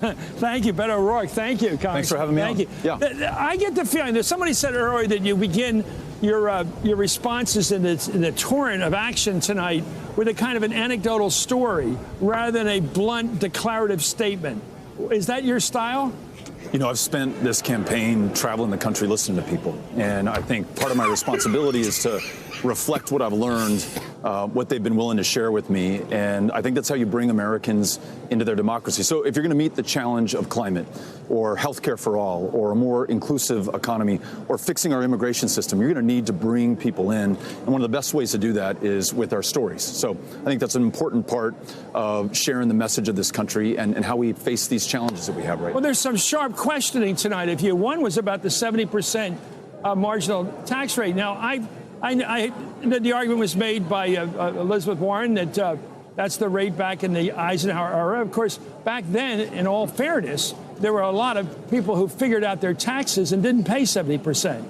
Thank you, Beto O'Rourke. Thank you, Congressman. Thanks for having me on. Thank you. Yeah. I get the feeling that somebody said earlier that you begin your responses in the torrent of action tonight with a kind of an anecdotal story rather than a blunt declarative statement. Is that your style? You know, I've spent this campaign traveling the country listening to people, and I think part of my responsibility is to reflect what I've learned, what they've been willing to share with me, and I think that's how you bring Americans into their democracy. So if you're going to meet the challenge of climate or healthcare for all or a more inclusive economy or fixing our immigration system, you're going to need to bring people in, and one of the best ways to do that is with our stories. So I think that's an important part of sharing the message of this country and how we face these challenges that we have right now. Well, there's some sharp questioning tonight of you. One was about the 70% marginal tax rate. Now, the argument was made by Elizabeth Warren that that's the rate back in the Eisenhower era. Of course, back then, in all fairness, there were a lot of people who figured out their taxes and didn't pay 70%.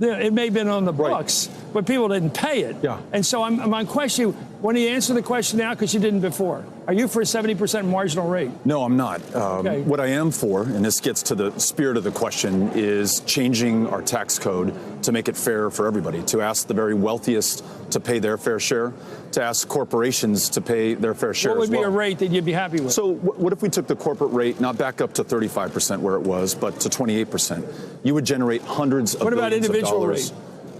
It may have been on the books, right, but people didn't pay it. Yeah. And so I'm on question. Why don't you answer the question now, because you didn't before? Are you for a 70% marginal rate? No, I'm not. Okay. What I am for, and this gets to the spirit of the question, is changing our tax code to make it fair for everybody, to ask the very wealthiest to pay their fair share, to ask corporations to pay their fair share as well. What would be a rate that you'd be happy with? So what if we took the corporate rate not back up to 35% where it was, but to 28%? You would generate hundreds of billions of dollars.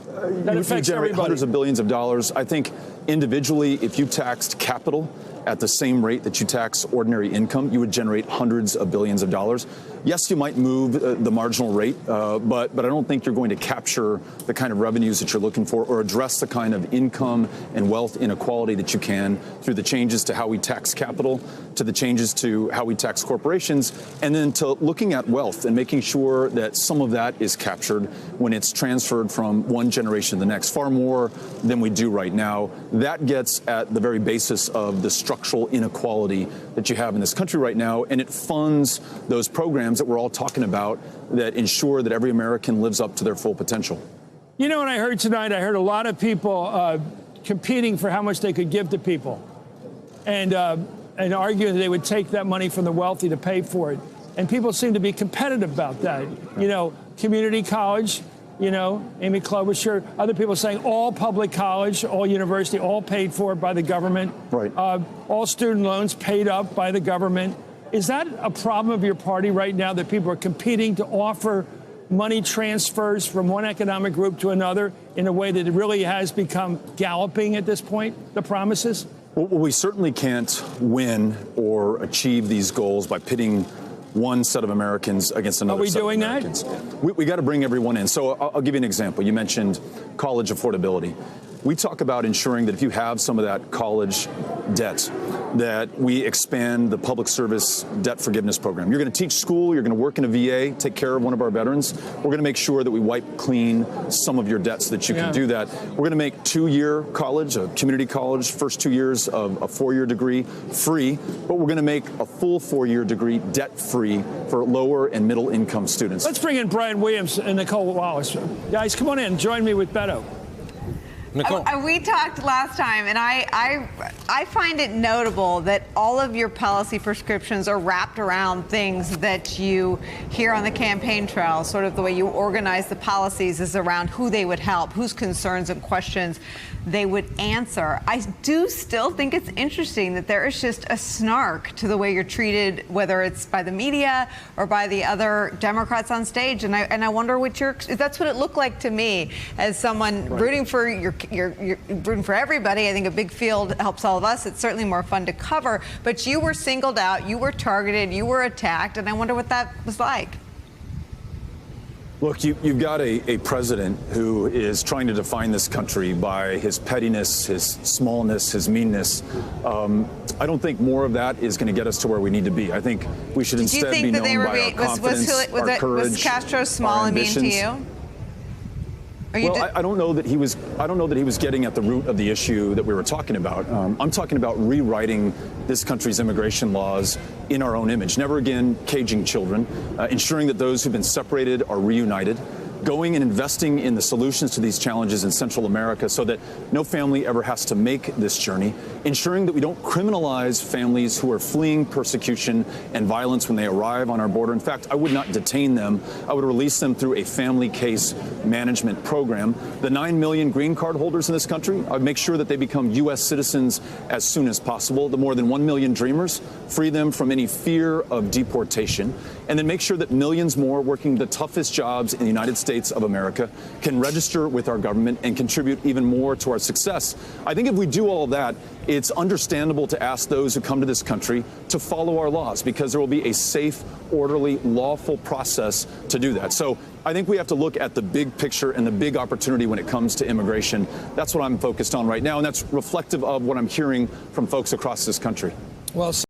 That you affects generate everybody. Hundreds of billions of dollars. I think individually, if you taxed capital at the same rate that you tax ordinary income, you would generate hundreds of billions of dollars. Yes, you might move the marginal rate, but I don't think you're going to capture the kind of revenues that you're looking for or address the kind of income and wealth inequality that you can through the changes to how we tax capital, to the changes to how we tax corporations, and then to looking at wealth and making sure that some of that is captured when it's transferred from one generation to the next, far more than we do right now. That gets at the very basis of the structural inequality that you have in this country right now, and it funds those programs that we're all talking about that ensure that every American lives up to their full potential. You know what I heard tonight? I heard a lot of people competing for how much they could give to people and arguing that they would take that money from the wealthy to pay for it. And people seem to be competitive about that. You know, community college, you know, Amy Klobuchar, other people saying all public college, all university, all paid for by the government. Right. All student loans paid up by the government. Is that a problem of your party right now, that people are competing to offer money transfers from one economic group to another in a way that it really has become galloping at this point, the promises? Well, we certainly can't win or achieve these goals by pitting one set of Americans against another set of Americans. Are we doing that? We got to bring everyone in. So I'll give you an example. You mentioned college affordability. We talk about ensuring that if you have some of that college debt, that we expand the public service debt forgiveness program. You're going to teach school, you're going to work in a VA, take care of one of our veterans. We're going to make sure that we wipe clean some of your debt so that you can do that. We're going to make 2-year college, a community college, first 2 years of a 4-year degree free, but we're going to make a full 4-year degree debt-free for lower and middle income students. Let's bring in Brian Williams and Nicole Wallace. Guys, come on in. Join me with Beto. Nicole. We talked last time, and I find it notable that all of your policy prescriptions are wrapped around things that you hear on the campaign trail. Sort of the way you organize the policies is around who they would help, whose concerns and questions they would answer. I do still think it's interesting that there is just a snark to the way you're treated, whether it's by the media or by the other Democrats on stage. And I wonder what that's what it looked like to me as someone rooting for you're rooting for everybody. I think a big field helps all of us. It's certainly more fun to cover. But you were singled out, you were targeted, you were attacked, and I wonder what that was like. Look, you've got a president who is trying to define this country by his pettiness, his smallness, his meanness. I don't think more of that is going to get us to where we need to be. I think we should instead be known by our confidence, our courage, was Castro small and mean to you? Well, I don't know that he was. I don't know that he was getting at the root of the issue that we were talking about. I'm talking about rewriting this country's immigration laws in our own image. Never again caging children, ensuring that those who've been separated are reunited, going and investing in the solutions to these challenges in Central America so that no family ever has to make this journey, ensuring that we don't criminalize families who are fleeing persecution and violence when they arrive on our border. In fact, I would not detain them. I would release them through a family case management program. The 9 million green card holders in this country, I would make sure that they become U.S. citizens as soon as possible. The more than 1 million dreamers, free them from any fear of deportation, and then make sure that millions more working the toughest jobs in the United States of America can register with our government and contribute even more to our success. I think if we do all of that, it's understandable to ask those who come to this country to follow our laws, because there will be a safe, orderly, lawful process to do that. So I think we have to look at the big picture and the big opportunity when it comes to immigration. That's what I'm focused on right now, and that's reflective of what I'm hearing from folks across this country. Well,